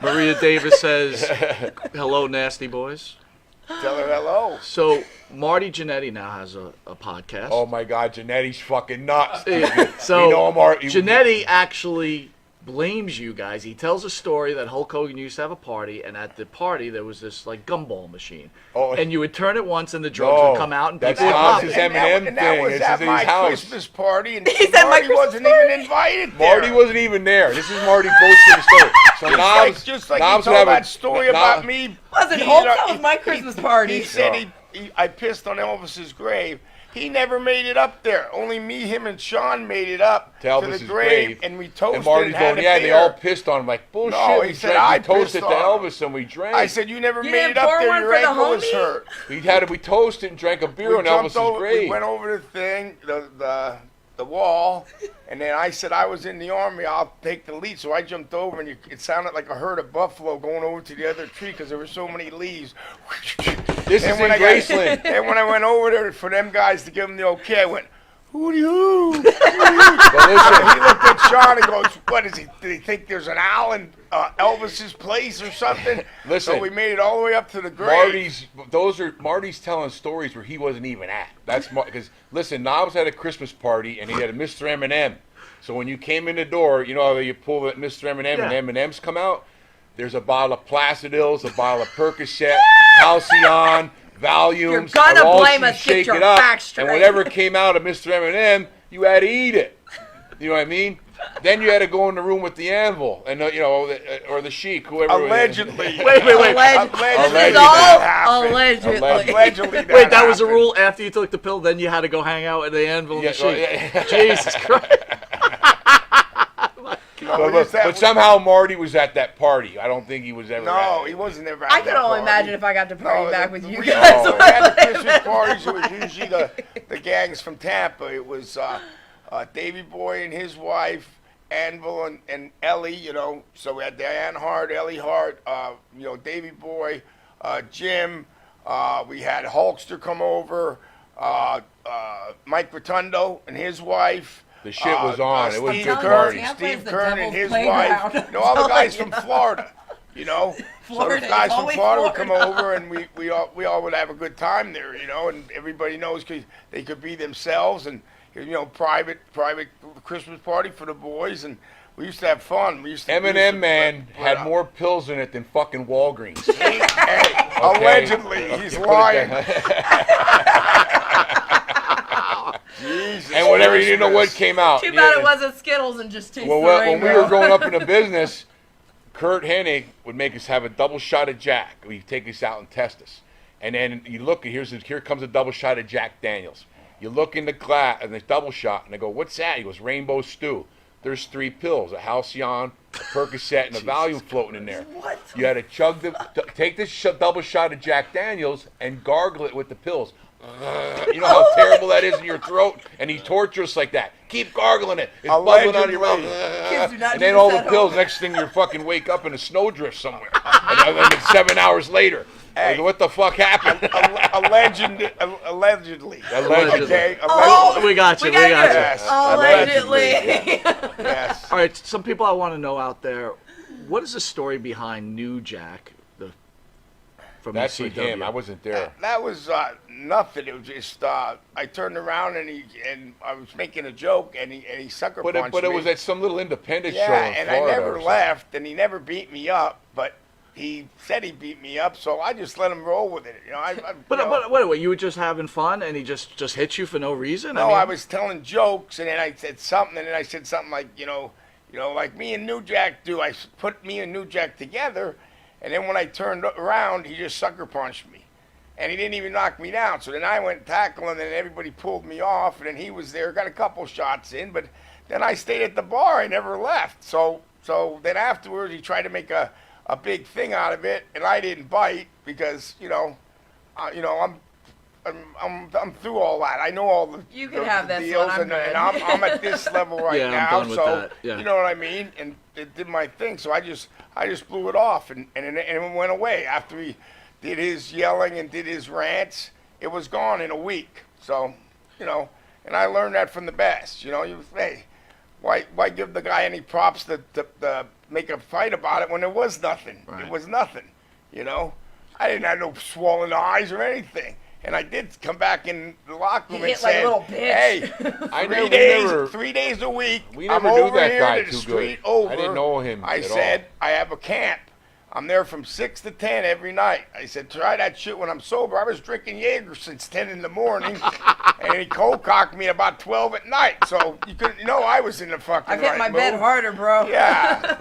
Maria Davis says, hello, nasty boys. Tell her hello. So, Marty Jannetty now has a podcast. Oh, my God. Jannetty's fucking nuts. So, you know, Jannetty actually blames you guys. He tells a story that Hulk Hogan used to have a party, and at the party there was this like gumball machine. Oh, and you would turn it once, and the drugs would come out, and that's people would pop his it. M&M And that thing. was It's at his my house. Christmas party, and He said my Marty Christmas wasn't party? even invited Marty there. wasn't even there. This is Marty bullshit the story. So Just like Knobs he would have told that story about Knob- me. Wasn't he- Hulk, that was my Christmas party. He said I pissed on Elvis's grave. He never made it up there. Only me, him, and Sean made it up To to Elvis's the grave, and we toasted And Marty's and had going, a yeah, beer. they all pissed on him. Like, bullshit. No, he we said, drank. I we toasted pissed to on him. Elvis and we drank. I said, you never You made didn't it up pour there. one Your for the ankle was homie? hurt. we toasted and drank a beer on jumped Elvis's over, grave. We went over the thing, the wall, and then I said I was in the army. I'll take the lead. So I jumped over, and it sounded like a herd of buffalo going over to the other tree because there were so many leaves. This is in Graceland. And when I went over there for them guys to give them the okay, I went, hooty-hoo. But listen, He looked at Sean and goes, what is he? Did he think there's an owl in Elvis's place or something? Listen. So we made it all the way up to the grave. Marty's telling stories where he wasn't even at. That's because listen, Knobs had a Christmas party and he had a Mr. M&M. So when you came in the door, you know how you pull that Mr. M&M and M&Ms come out. There's a bottle of Placidils, a bottle of Percocet, Halcyon, Valiums. You're gonna all blame you us, shake get your it up, facts straight. and whatever came out of Mr. M&M, you had to eat it. You know what I mean? Then you had to go in the room with the anvil, and or the sheik, whoever. Allegedly. Wait. Allegedly. This is all allegedly. Allegedly. Wait, that was a happened. rule after you took the pill, then you had to go hang out at the anvil and Yeah, the sheik. yeah. Jesus Christ. But somehow Marty was at that party. I don't think he was ever. No, at it. he wasn't ever at I could that only party. imagine if I got to party No, back with you we- guys. We had the Christmas parties. It was usually the gangs from Tampa. It was Davy Boy and his wife, Anvil and Ellie. You know, so we had Diane Hart, Ellie Hart. Davy Boy, Jim. We had Hulkster come over. Mike Rotundo and his wife. The shit was on. It was Steve a good Kern, party. Steve the Kern and devil's his playground. wife. All the guys from Yeah. Florida. You know, Florida, so the guys it's from always Florida would come Florida. over, and we all would have a good time there. You know, and everybody knows cause they could be themselves, and private Christmas party for the boys, and we used to have fun. We used to M&M man had more pills in it than fucking Walgreens. Allegedly, he's lying. Jesus And whatever, you didn't know what Christmas. came out. Too bad it wasn't Skittles and just tasted Well, the when we rainbow. were growing up in the business, Kurt Hennig would make us have a double shot of Jack. He'd take us out and test us. And then you look, here comes a double shot of Jack Daniels. You look in the glass, and the double shot, and I go, what's that? He goes, Rainbow Stew. There's 3 pills, a Halcyon, a Percocet, and a Valium floating in there. What? You had to take this double shot of Jack Daniels and gargle it with the pills. You know how terrible that is in your throat? And he tortures us like that. Keep gargling it. It's bubbling out of your mouth. Kids do not And do then this all the at pills, home. next thing you fucking wake up in a snowdrift somewhere. And then 7 hours later. Hey. Like, what the fuck happened? Allegedly. Allegedly. Okay, Oh, We got you. we got you. Yes. Allegedly. Yes. All right, some people I want to know out there, what is the story behind New Jack, from That's ECW? with him. I wasn't there. That was nothing. It was just I turned around and I was making a joke and he sucker punched me. But it was at some little independent show in and Florida. I never or left, and he never beat me up, but he said he beat me up, so I just let him roll with it. You know, But wait, you were just having fun, and he just hit you for no reason? No, I was telling jokes, and then I said something, and then I said something like, like me and New Jack do. I put me and New Jack together, and then when I turned around, he just sucker punched me. And he didn't even knock me down. So then I went tackling, and then everybody pulled me off, and then he was there, got a couple shots in, but then I stayed at the bar. I never left. So then afterwards, he tried to make a big thing out of it, and I didn't bite because, I'm through all that. I know all the You can have this deals, one. I'm and good. I'm at this level right Yeah, I'm now. done with So that. Yeah. you know what I mean. And it did my thing. So I just blew it off, and it went away after he did his yelling and did his rants. It was gone in a week. So and I learned that from the best. Hey, why give the guy any props to make a fight about it when there was nothing? Right. It was nothing, you know. I didn't have no swollen eyes or anything. And I did come back in the locker room He and hit like a said, little bitch. "Hey, I three never, days, never, 3 days a week. we I'm never knew over that here guy to the too street good. over." I didn't know him I at said, all. "I have a camp. I'm there from 6 to 10 every night." I said, "Try that shit when I'm sober." I was drinking Jaeger since 10 in the morning, and he cold cocked me about 12 at night. So you couldn't know I was in the fucking I've hit right my mood. bed harder, bro. Yeah.